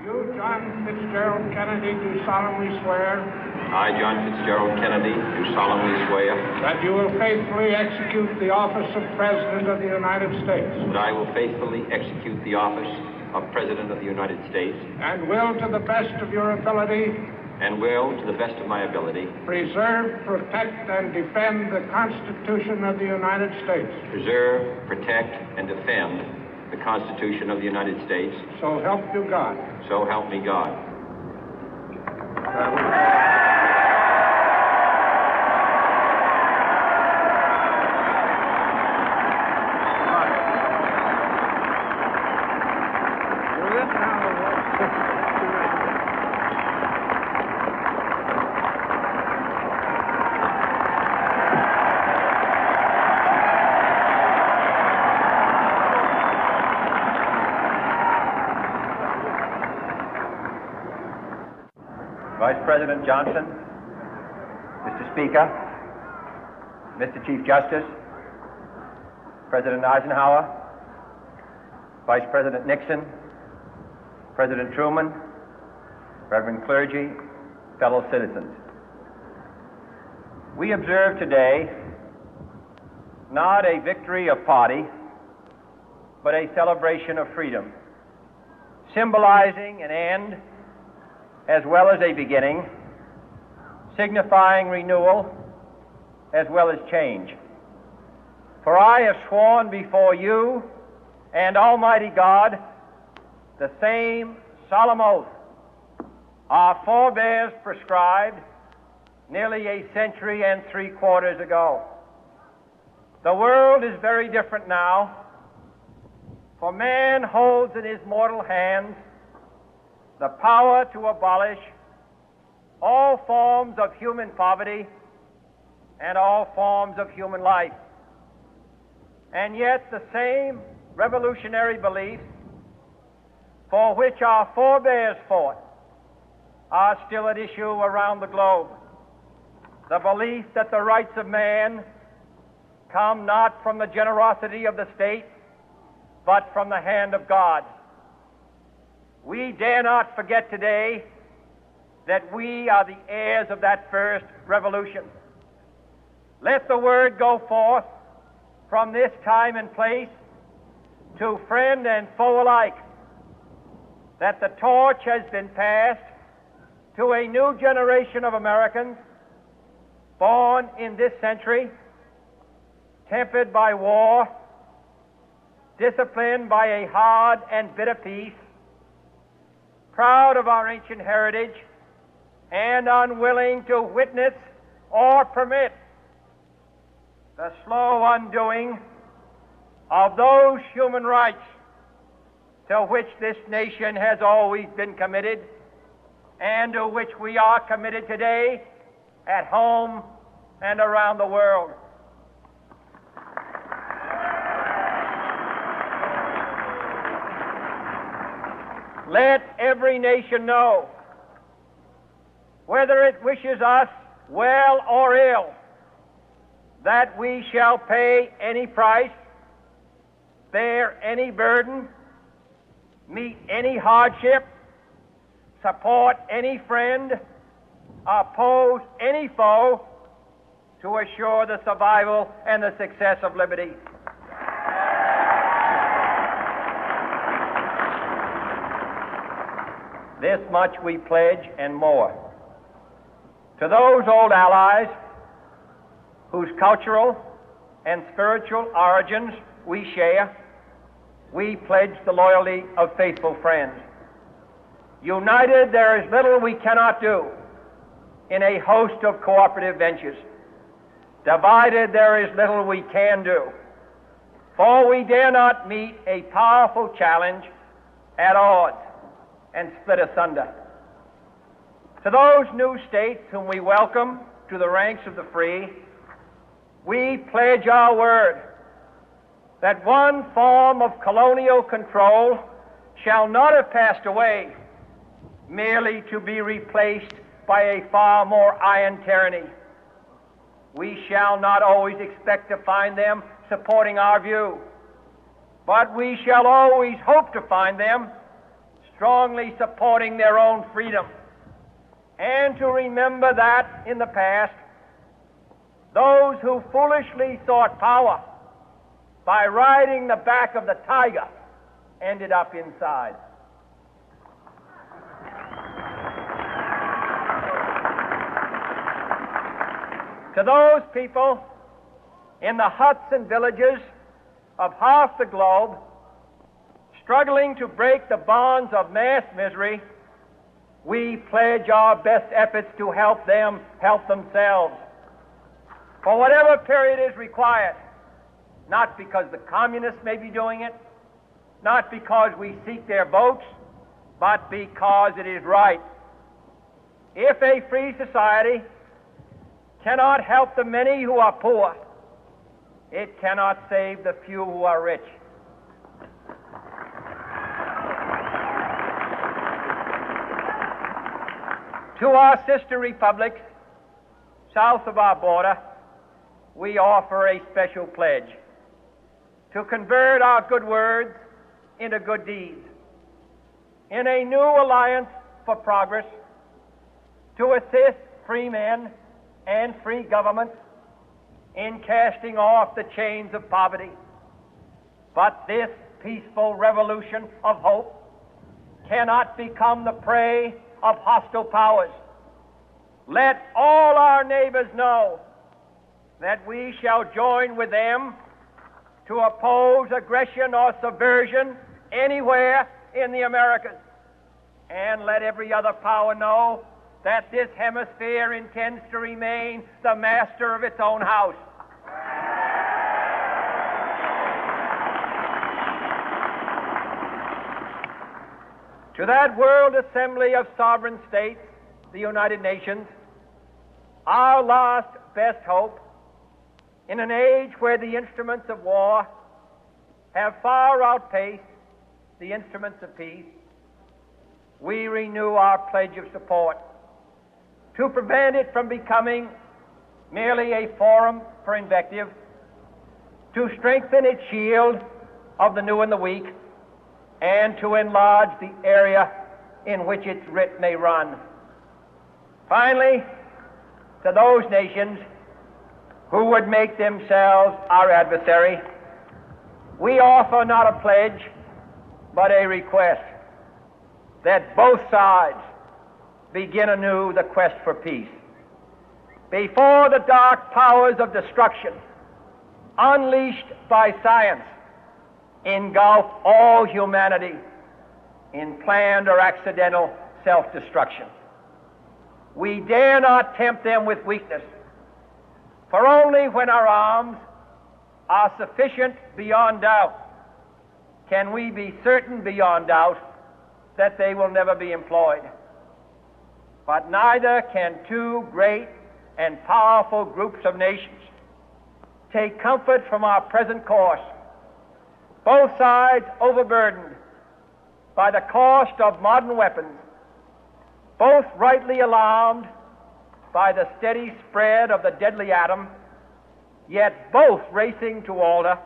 You, John Fitzgerald Kennedy, do solemnly swear. I, John Fitzgerald Kennedy, do solemnly swear. That you will faithfully execute the office of President of the United States. That I will faithfully execute the office of President of the United States. And will, to the best of your ability. And will, to the best of my ability. Preserve, protect, and defend the Constitution of the United States. Preserve, protect, and defend the Constitution of the United States. So help you God. So help me God. Vice President Johnson, Mr. Speaker, Mr. Chief Justice, President Eisenhower, Vice President Nixon, President Truman, Reverend clergy, fellow citizens. We observe today not a victory of party, but a celebration of freedom, symbolizing an end as well as a beginning, signifying renewal as well as change. For I have sworn before you and Almighty God the same solemn oath our forebears prescribed nearly a century and 3/4 ago. The world is very different now, for man holds in his mortal hands the power to abolish all forms of human poverty and all forms of human life. And yet the same revolutionary beliefs for which our forebears fought are still at issue around the globe. The belief that the rights of man come not from the generosity of the state, but from the hand of God. We dare not forget today that we are the heirs of that first revolution. Let the word go forth from this time and place to friend and foe alike that the torch has been passed to a new generation of Americans born in this century, tempered by war, disciplined by a hard and bitter peace, proud of our ancient heritage, and unwilling to witness or permit the slow undoing of those human rights to which this nation has always been committed and to which we are committed today at home and around the world. Let every nation know, whether it wishes us well or ill, that we shall pay any price, bear any burden, meet any hardship, support any friend, oppose any foe to assure the survival and the success of liberty. This much we pledge and more. To those old allies whose cultural and spiritual origins we share, we pledge the loyalty of faithful friends. United, there is little we cannot do in a host of cooperative ventures. Divided, there is little we can do, for we dare not meet a powerful challenge at odds and split asunder. To those new states whom we welcome to the ranks of the free, we pledge our word that one form of colonial control shall not have passed away, merely to be replaced by a far more iron tyranny. We shall not always expect to find them supporting our view, but we shall always hope to find them strongly supporting their own freedom, and to remember that in the past, those who foolishly sought power by riding the back of the tiger ended up inside. To those people in the huts and villages of half the globe struggling to break the bonds of mass misery, we pledge our best efforts to help them help themselves for whatever period is required, not because the communists may be doing it, not because we seek their votes, but because it is right. If a free society cannot help the many who are poor, it cannot save the few who are rich. To our sister republics south of our border, we offer a special pledge to convert our good words into good deeds, in a new alliance for progress, to assist free men and free governments in casting off the chains of poverty. But this peaceful revolution of hope cannot become the prey of hostile powers. Let all our neighbors know that we shall join with them to oppose aggression or subversion anywhere in the Americas. And let every other power know that this hemisphere intends to remain the master of its own house. To that World Assembly of Sovereign States, the United Nations, our last best hope, in an age where the instruments of war have far outpaced the instruments of peace, we renew our pledge of support to prevent it from becoming merely a forum for invective, to strengthen its shield of the new and the weak, and to enlarge the area in which its writ may run. Finally, to those nations who would make themselves our adversary, we offer not a pledge, but a request that both sides begin anew the quest for peace. Before the dark powers of destruction, unleashed by science, engulf all humanity in planned or accidental self-destruction, we dare not tempt them with weakness, for only when our arms are sufficient beyond doubt can we be certain beyond doubt that they will never be employed. But neither can two great and powerful groups of nations take comfort from our present course, both sides overburdened by the cost of modern weapons, both rightly alarmed by the steady spread of the deadly atom, yet both racing to alter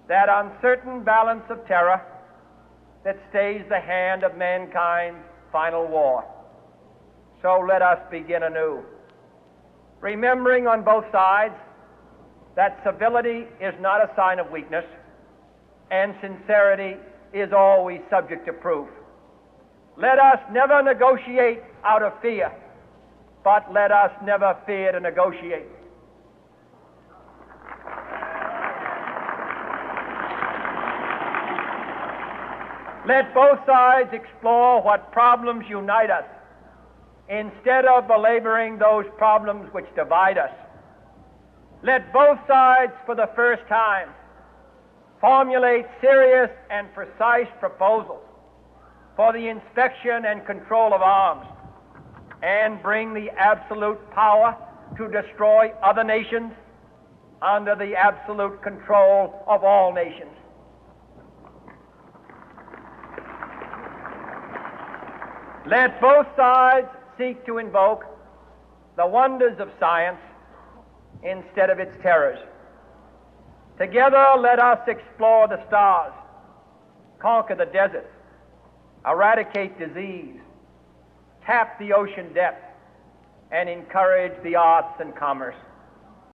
that uncertain balance of terror that stays the hand of mankind's final war. So let us begin anew, remembering on both sides that civility is not a sign of weakness, and sincerity is always subject to proof. Let us never negotiate out of fear, but let us never fear to negotiate. Let both sides explore what problems unite us, instead of belaboring those problems which divide us. Let both sides, for the first time, formulate serious and precise proposals for the inspection and control of arms, and bring the absolute power to destroy other nations under the absolute control of all nations. Let both sides seek to invoke the wonders of science instead of its terrors. Together, let us explore the stars, conquer the deserts, eradicate disease, tap the ocean depth, and encourage the arts and commerce.